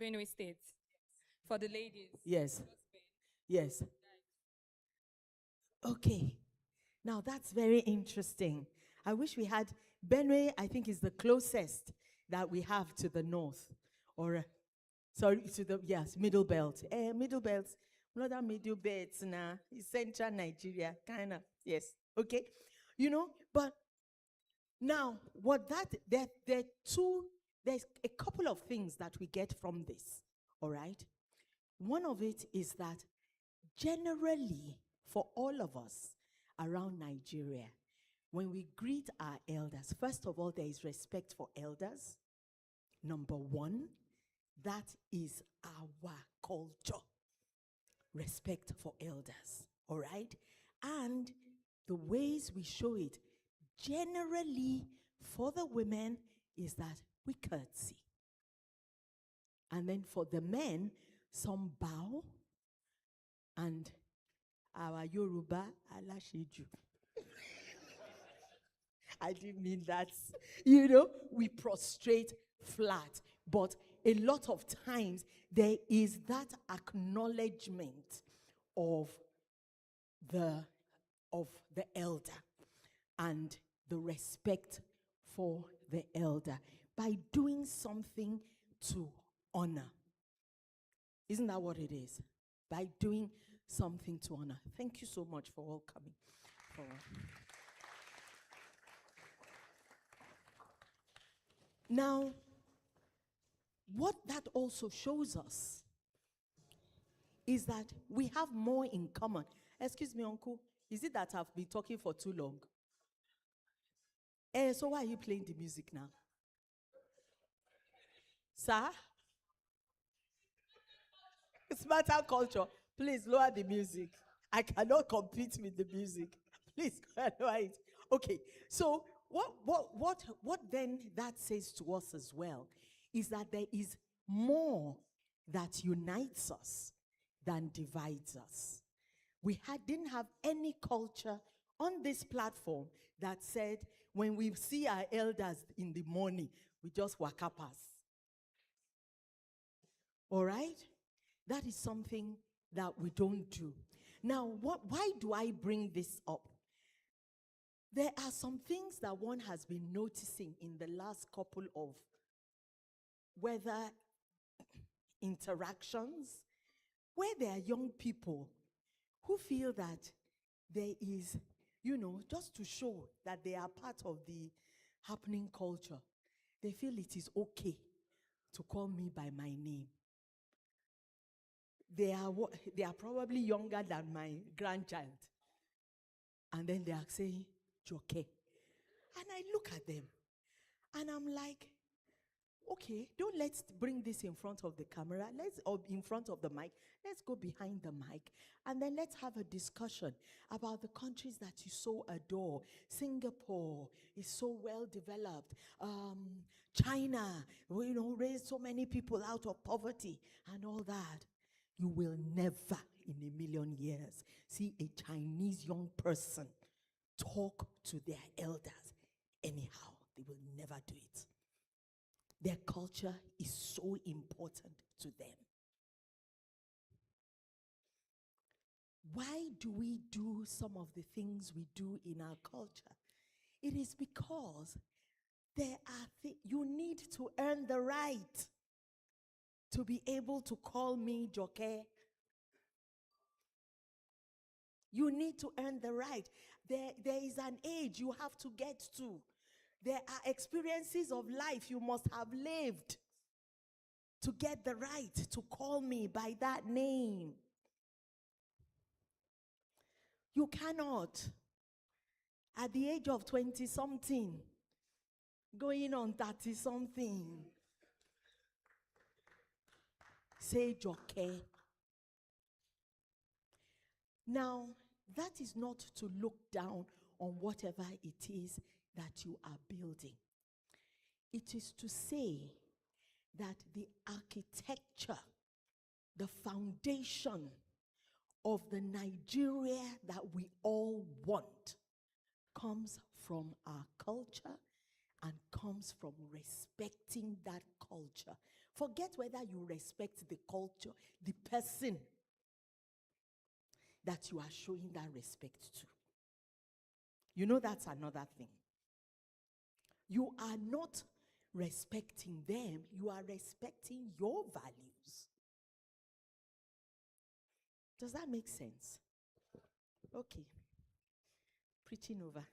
Benue State. For the ladies. Yes. Yes. Okay. Now that's very interesting. I wish we had Benue, I think is the closest that we have to the north. Or sorry, to the yes, middle belt. Middle belt. Another middle belt now. It's central Nigeria. Kind of. Yes. Okay. But now what there's a couple of things that we get from this. All right. One of it is that generally, for all of us around Nigeria, when we greet our elders, first of all, there is respect for elders. Number one, that is our culture. Respect for elders, all right? And the ways we show it, generally, for the women, is that we curtsy. And then for the men, some bow, and our Yoruba, Alasheju. I didn't mean that. We prostrate flat. But a lot of times, there is that acknowledgement of the elder and the respect for the elder by doing something to honor. Isn't that what it is? By doing something to honor. Thank you so much for all coming. Now, what that also shows us is that we have more in common. Excuse me, uncle. Is it that I've been talking for too long? So why are you playing the music now? Sir? It's matter culture. Please lower the music. I cannot compete with the music. Please lower it. Okay. So what then that says to us as well is that there is more that unites us than divides us. We didn't have any culture on this platform that said when we see our elders in the morning, we just waka pass. All right? That is something that we don't do. Now, why do I bring this up? There are some things that one has been noticing in the last couple of whether interactions, where there are young people who feel that there is, just to show that they are part of the happening culture, they feel it is okay to call me by my name. They are probably younger than my grandchild. And then they are saying, Joke. And I look at them and I'm like, okay, let's bring this in front of the camera, or in front of the mic. Let's go behind the mic and then let's have a discussion about the countries that you so adore. Singapore is so well developed. China, raised so many people out of poverty and all that. You will never in a million years see a Chinese young person talk to their elders anyhow. They will never do it. Their culture is so important to them. Why do we do some of the things we do in our culture? It is because you need to earn the right to be able to call me Joke. You need to earn the right. There is an age you have to get to. There are experiences of life you must have lived to get the right to call me by that name. You cannot, at the age of 20-something, going on 30-something, say Joke. Now, that is not to look down on whatever it is that you are building. It is to say that the architecture, the foundation of the Nigeria that we all want comes from our culture and comes from respecting that culture Forget whether you respect the culture, the person that you are showing that respect to. You know, that's another thing. You are not respecting them, you are respecting your values. Does that make sense? Okay. Preaching over.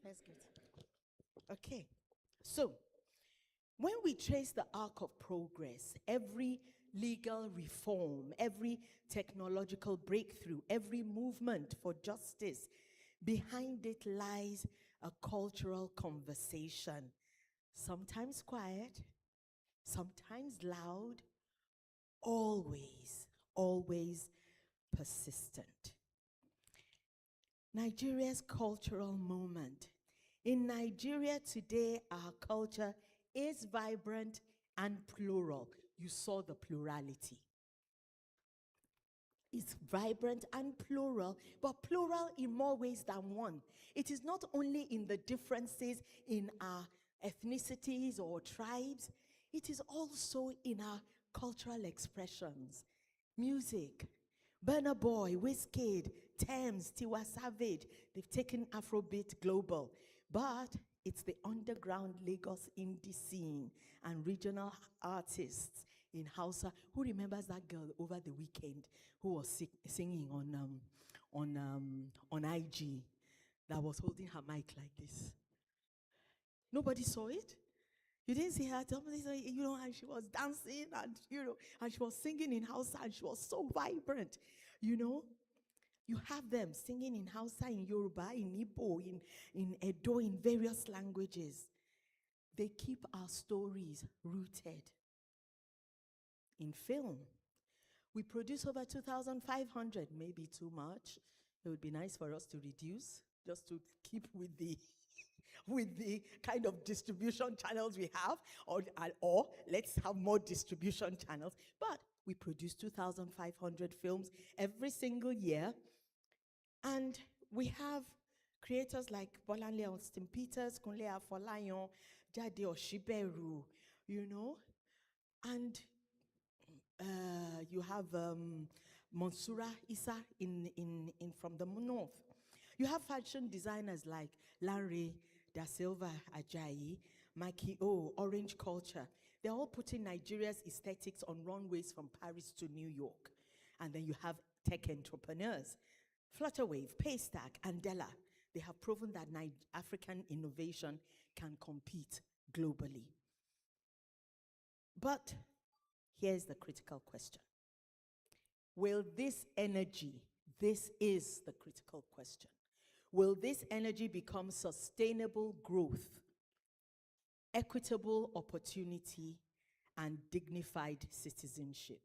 Let's get. Okay. So, when we trace the arc of progress, every legal reform, every technological breakthrough, every movement for justice, behind it lies a cultural conversation, sometimes quiet, sometimes loud, always persistent. Nigeria's cultural moment. In Nigeria today, our culture is vibrant and plural. You saw the plurality. It's vibrant and plural, but plural in more ways than one. It is not only in the differences in our ethnicities or tribes, it is also in our cultural expressions. Music, Burna Boy, Wizkid, Thames, Tiwa Savage, they've taken Afrobeat global. But it's the underground Lagos indie scene and regional artists in Hausa. Who remembers that girl over the weekend who was singing on IG that was holding her mic like this? Nobody saw it? You didn't see her? Somebody saw it, and she was dancing and, and she was singing in Hausa and she was so vibrant, You have them singing in Hausa, in Yoruba, in Igbo, in Edo, in various languages. They keep our stories rooted. In film, we produce over 2,500, maybe too much. It would be nice for us to reduce, just to keep with the with the kind of distribution channels we have, or let's have more distribution channels. But we produce 2,500 films every single year. And we have creators like Bolanle Austin Peters, Kunle Afolayan, Jade Oshiberu, and you have Monsura Issa from the north. You have fashion designers like Larry Da Silva Ajayi, Maki O, Orange Culture. They're all putting Nigeria's aesthetics on runways from Paris to New York. And then you have tech entrepreneurs, Flutterwave, Paystack, and Della. They have proven that African innovation can compete globally. But here's the critical question. Will this energy, this is the critical question, will this energy become sustainable growth, equitable opportunity, and dignified citizenship?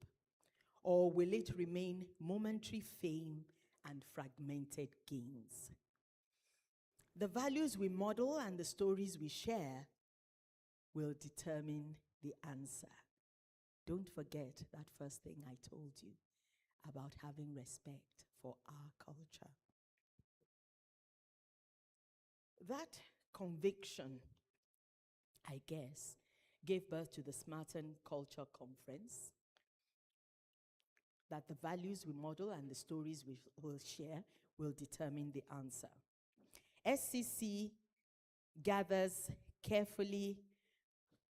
Or will it remain momentary fame and fragmented gains? The values we model and the stories we share will determine the answer. Don't forget that first thing I told you about having respect for our culture. That conviction, I guess, gave birth to the Smarten Culture Conference, that the values we model and the stories we will share will determine the answer. SCC gathers carefully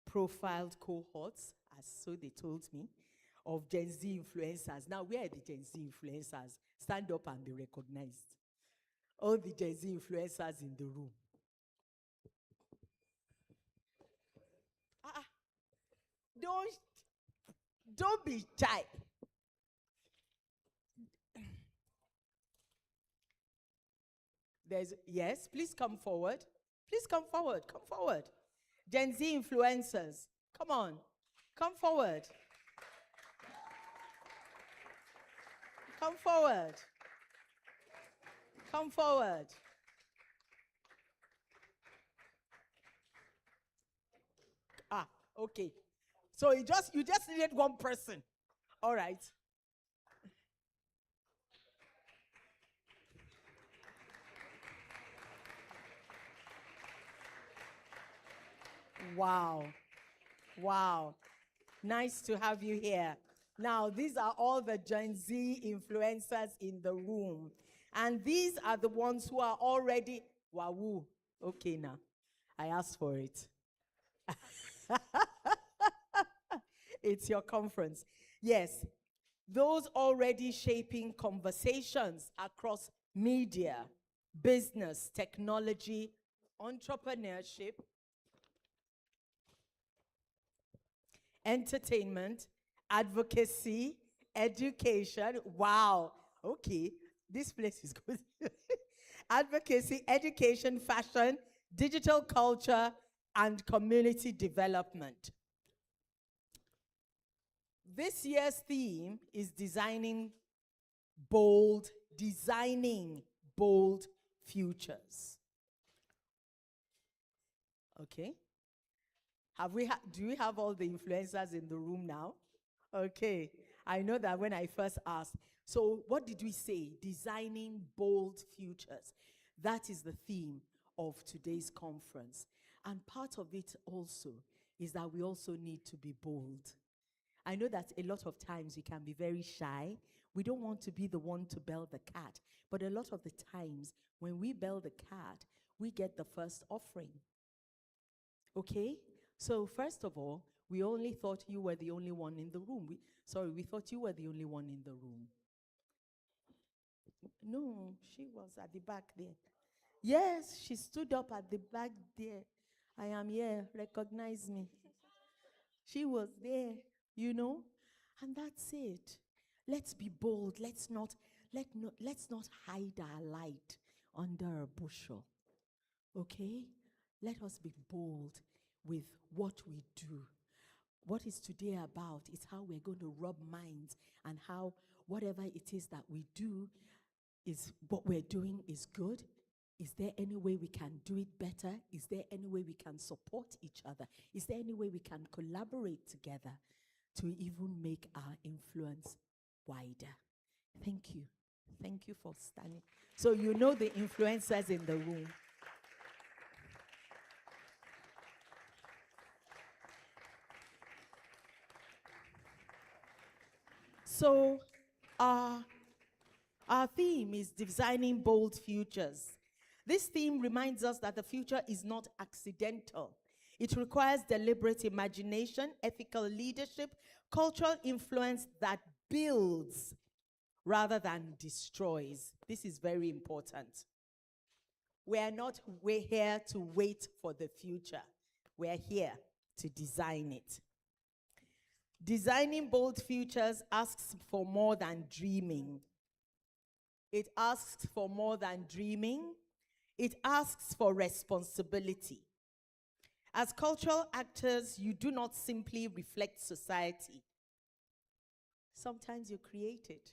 profiled cohorts, as so they told me, of Gen Z influencers. Now, where are the Gen Z influencers? Stand up and be recognized. All the Gen Z influencers in the room. Don't be shy. Yes, please come forward. Please come forward. Come forward. Gen Z influencers. Come on. Come forward. Come forward. Come forward. Okay. So you just needed one person. All right. Wow. Wow. Nice to have you here. Now, these are all the Gen Z influencers in the room. And these are the ones who are already, wahoo. Okay, now, I asked for it. It's your conference. Yes, those already shaping conversations across media, business, technology, entrepreneurship, entertainment, advocacy, education. Wow. Okay. This place is good. Advocacy, education, fashion, digital culture, and community development. This year's theme is designing bold futures. Okay. Do we have all the influencers in the room now? Okay. I know that when I first asked, so what did we say? Designing bold futures. That is the theme of today's conference. And part of it also is that we also need to be bold. I know that a lot of times we can be very shy. We don't want to be the one to bell the cat. But a lot of the times when we bell the cat, we get the first offering. Okay? So first of all, we only thought you were the only one in the room. We thought you were the only one in the room. No, she was at the back there. Yes, she stood up at the back there. I am here, recognize me. She was there, you know? And that's it. Let's be bold. Let's not hide our light under a bushel. Okay? Let us be bold with what we do. What is today about is how we're going to rub minds, and how whatever it is that we do, is what we're doing is good. Is there any way we can do it better? Is there any way we can support each other? Is there any way we can collaborate together to even make our influence wider? Thank you. Thank you for standing. So you know the influencers in the room. So our theme is designing bold futures. This theme reminds us that the future is not accidental. It requires deliberate imagination, ethical leadership, cultural influence that builds rather than destroys. This is very important. We're here to wait for the future. We're here to design it. Designing bold futures asks for more than dreaming. It asks for more than dreaming. It asks for responsibility. As cultural actors, you do not simply reflect society. Sometimes you create it.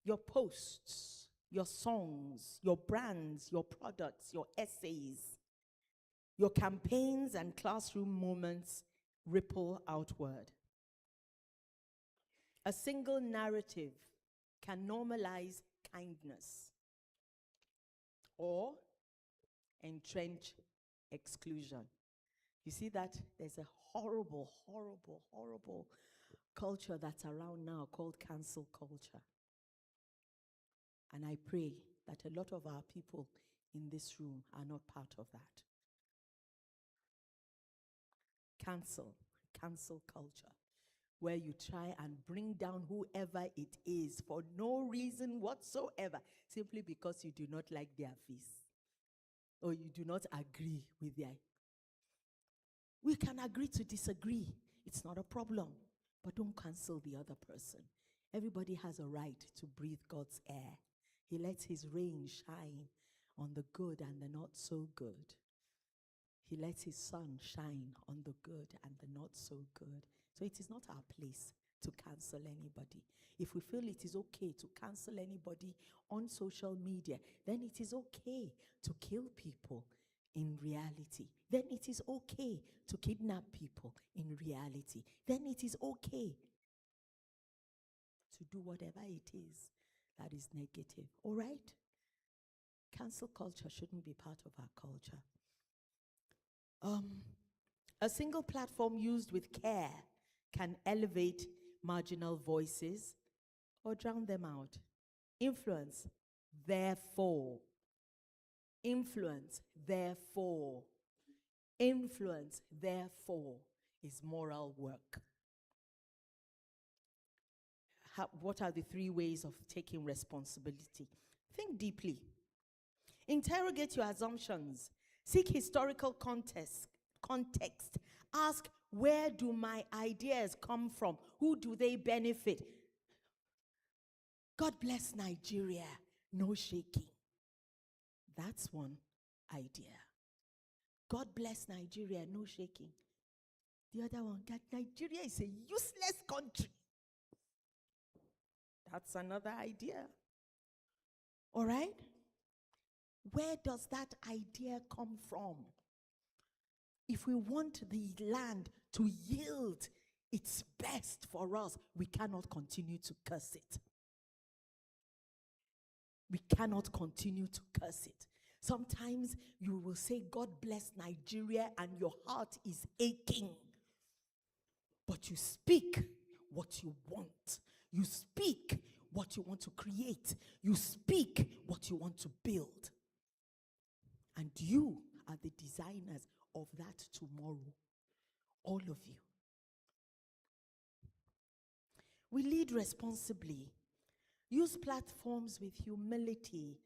Your posts, your songs, your brands, your products, your essays, your campaigns and classroom moments ripple outward. A single narrative can normalize kindness or entrench exclusion. You see that there's a horrible, horrible, horrible culture that's around now called cancel culture. And I pray that a lot of our people in this room are not part of that. Cancel culture, where you try and bring down whoever it is for no reason whatsoever, simply because you do not like their face or you do not agree with their. We can agree to disagree. It's not a problem, but don't cancel the other person. Everybody has a right to breathe God's air. He lets his rain shine on the good and the not so good. He lets his sun shine on the good and the not so good. So it is not our place to cancel anybody. If we feel it is okay to cancel anybody on social media, then it is okay to kill people in reality. Then it is okay to kidnap people in reality. Then it is okay to do whatever it is that is negative. All right? Cancel culture shouldn't be part of our culture. A single platform used with care can elevate marginal voices or drown them out. Influence, therefore. Influence, therefore. Influence, therefore, is moral work. What are the 3 ways of taking responsibility? Think deeply. Interrogate your assumptions. Seek historical context. Ask, where do my ideas come from? Who do they benefit? God bless Nigeria. No shaking. That's one idea. God bless Nigeria. No shaking. The other one, that Nigeria is a useless country. That's another idea. All right? Where does that idea come from? If we want the land to yield its best for us, we cannot continue to curse it. We cannot continue to curse it. Sometimes you will say, God bless Nigeria, and your heart is aching. But you speak what you want. You speak what you want to create. You speak what you want to build. And you are the designers of that tomorrow. All of you. We lead responsibly. Use platforms with humility,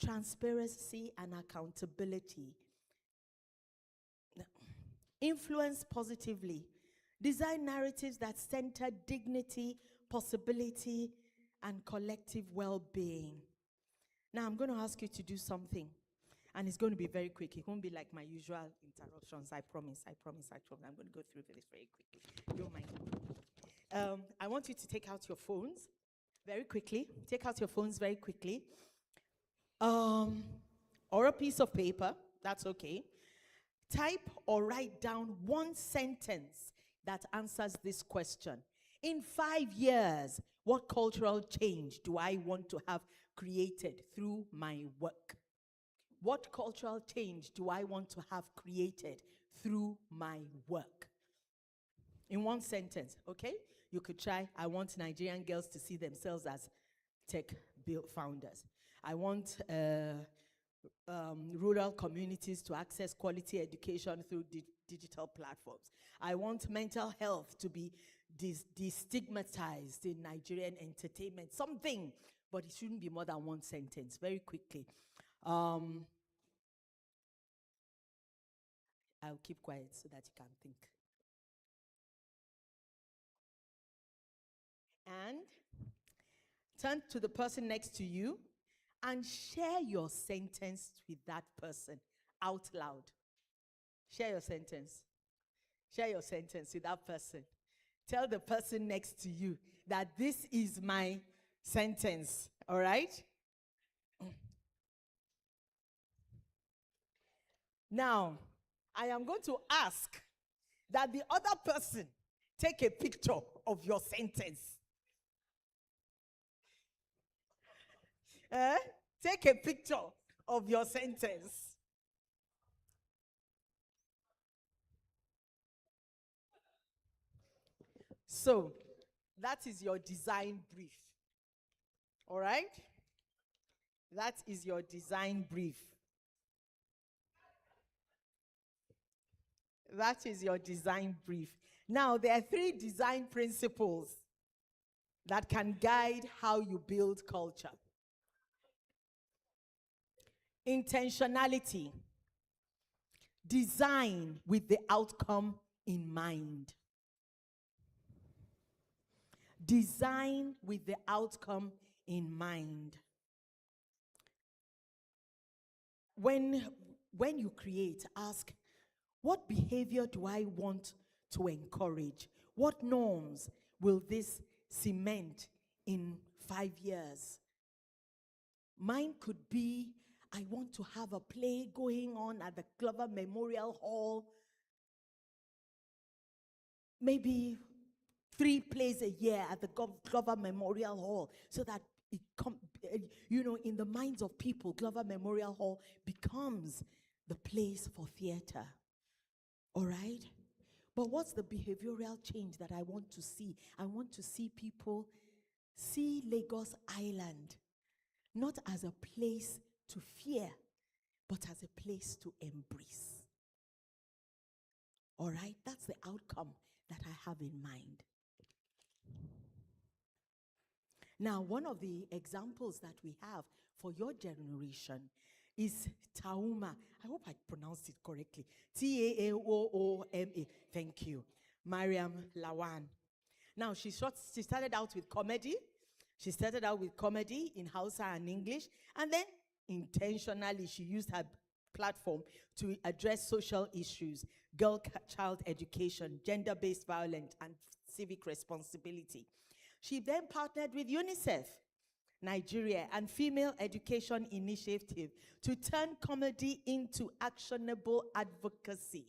transparency, and accountability. Influence positively. Design narratives that center dignity, possibility, and collective well-being. Now, I'm going to ask you to do something. And it's going to be very quick. It won't be like my usual interruptions. I promise. I'm going to go through this very quickly. Don't mind. I want you to take out your phones very quickly. Take out your phones very quickly. Or a piece of paper. That's okay. Type or write down one sentence that answers this question. In 5 years, what cultural change do I want to have created through my work? What cultural change do I want to have created through my work? In one sentence, okay? You could try, I want Nigerian girls to see themselves as tech founders. I want rural communities to access quality education through digital platforms. I want mental health to be destigmatized in Nigerian entertainment. Something, but it shouldn't be more than one sentence. Very quickly. I'll keep quiet so that you can think. And turn to the person next to you and share your sentence with that person out loud. Share your sentence. Share your sentence with that person. Tell the person next to you that this is my sentence. All right? Now, I am going to ask that the other person take a picture of your sentence. Take a picture of your sentence. So, that is your design brief. All right? That is your design brief. That is your design brief. Now, there are 3 design principles that can guide how you build culture. Intentionality. Design with the outcome in mind. Design with the outcome in mind. When you create, ask, what behavior do I want to encourage? What norms will this cement in 5 years? Mine could be, I want to have a play going on at the Glover Memorial Hall. Maybe 3 plays a year at the Glover Memorial Hall, so that it in the minds of people, Glover Memorial Hall becomes the place for theater. All right? But what's the behavioral change that I want to see? I want to see people see Lagos Island not as a place to fear, but as a place to embrace. All right? That's the outcome that I have in mind. Now, one of the examples that we have for your generation is Tauma. I hope I pronounced it correctly. Taaooma. Thank you. Mariam Lawan. Now, she started out with comedy. She started out with comedy in Hausa and English. And then, intentionally, she used her platform to address social issues, child education, gender-based violence, and civic responsibility. She then partnered with UNICEF Nigeria and Female Education Initiative to turn comedy into actionable advocacy.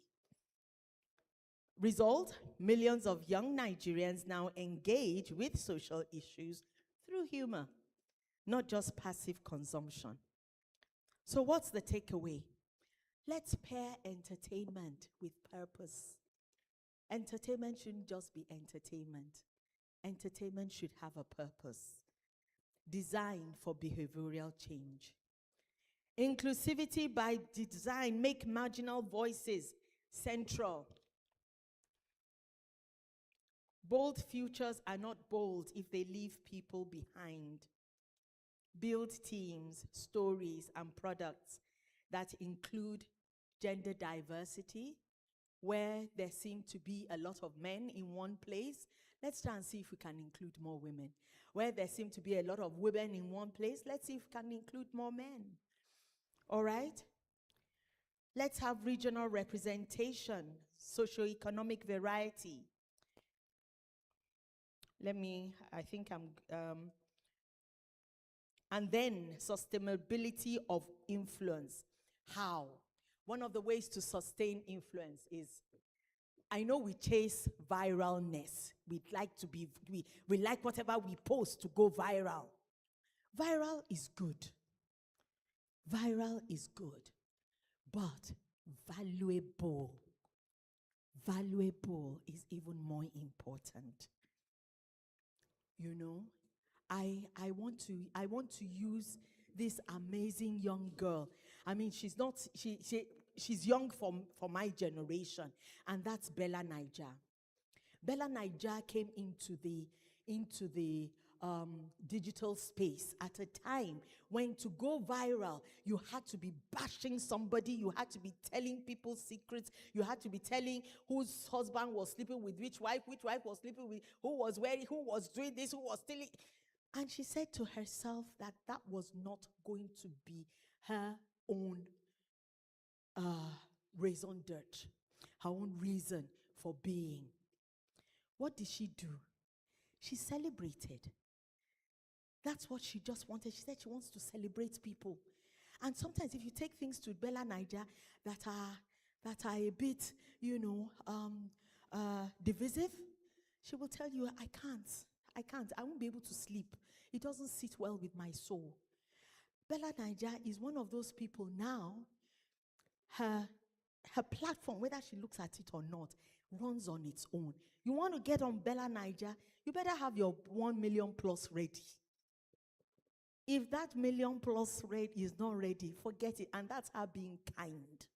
Result, millions of young Nigerians now engage with social issues through humor, not just passive consumption. So what's the takeaway? Let's pair entertainment with purpose. Entertainment shouldn't just be entertainment. Entertainment should have a purpose, designed for behavioral change. Inclusivity by design, make marginal voices central. Bold futures are not bold if they leave people behind. Build teams, stories, and products that include gender diversity, where there seem to be a lot of men in one place. Let's try and see if we can include more women. Where there seem to be a lot of women in one place, let's see if we can include more men. All right? Let's have regional representation, socioeconomic variety. And then sustainability of influence. How? One of the ways to sustain influence is, I know we chase viralness. We like whatever we post to go viral. Viral is good. Viral is good. But valuable is even more important. You know, I want to use this amazing young girl. I mean, she's young for my generation, and that's Bella Naija. Bella Naija came into the digital space at a time when to go viral, you had to be bashing somebody, you had to be telling people secrets, you had to be telling whose husband was sleeping with which wife was sleeping with, who was wearing, who was doing this, who was stealing. And she said to herself that that was not going to be her own raison d'etre, her own reason for being. What did she do? She celebrated. That's what she just wanted. She said she wants to celebrate people. And sometimes if you take things to Bella Naija that are a bit, divisive, she will tell you, I can't. I won't be able to sleep. It doesn't sit well with my soul. Bella Naija is one of those people now. Her platform, whether she looks at it or not, runs on its own. You want to get on Bella Naija, you better have your 1 million plus ready. If that 1 million plus rate is not ready, forget it. And that's her being kind.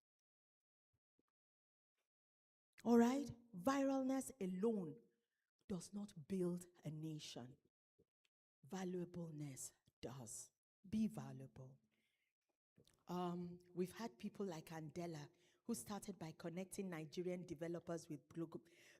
All right? Viralness alone does not build a nation. Valuableness does. Be valuable. We've had people like Andela, who started by connecting Nigerian developers with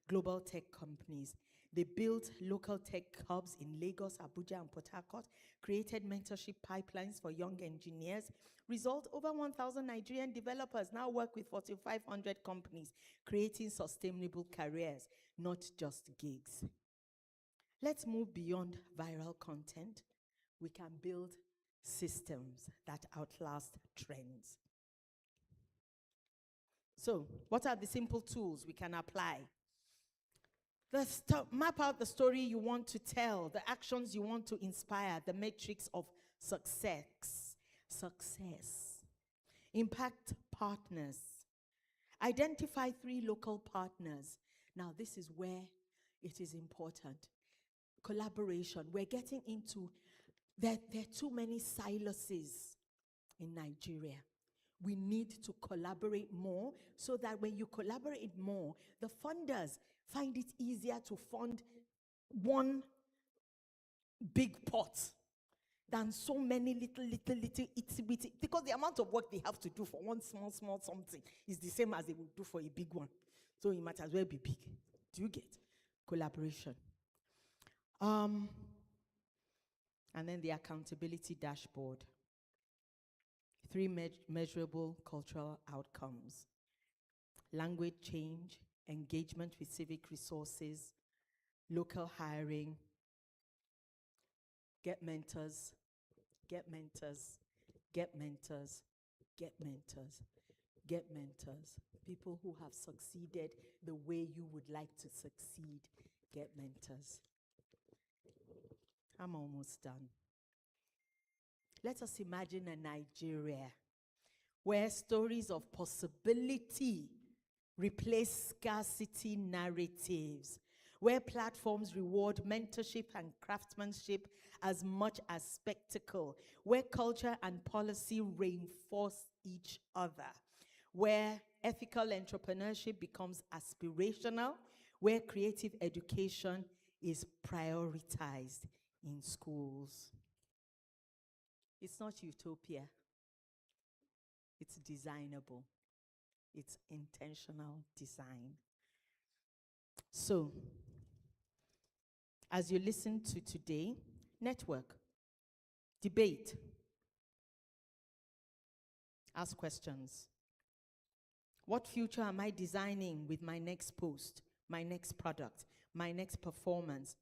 global tech companies. They built local tech hubs in Lagos, Abuja, and Port Harcourt, created mentorship pipelines for young engineers. Result, over 1,000 Nigerian developers now work with 4,500 companies, creating sustainable careers, not just gigs. Let's move beyond viral content. We can build systems that outlast trends. So, what are the simple tools we can apply? Map out the story you want to tell, the actions you want to inspire, the metrics of success. Impact partners. Identify 3 local partners Now, this is where it is important. Collaboration. We're getting into there are too many silos in Nigeria. We need to collaborate more so that when you collaborate more, the funders find it easier to fund one big pot than so many little, itsy bitty, because the amount of work they have to do for one small something is the same as they would do for a big one. So it might as well be big. Do you get? Collaboration. And then the accountability dashboard. 3 measurable cultural outcomes: language change, engagement with civic resources, local hiring, get mentors, get mentors, get mentors, get mentors, get mentors. People who have succeeded the way you would like to succeed, get mentors. I'm almost done. Let us imagine a Nigeria where stories of possibility replace scarcity narratives, where platforms reward mentorship and craftsmanship as much as spectacle, where culture and policy reinforce each other, where ethical entrepreneurship becomes aspirational, where creative education is prioritized in schools. It's not utopia. It's designable. It's intentional design. So, as you listen to today, network, debate, ask questions. What future am I designing with my next post, my next product, my next performance,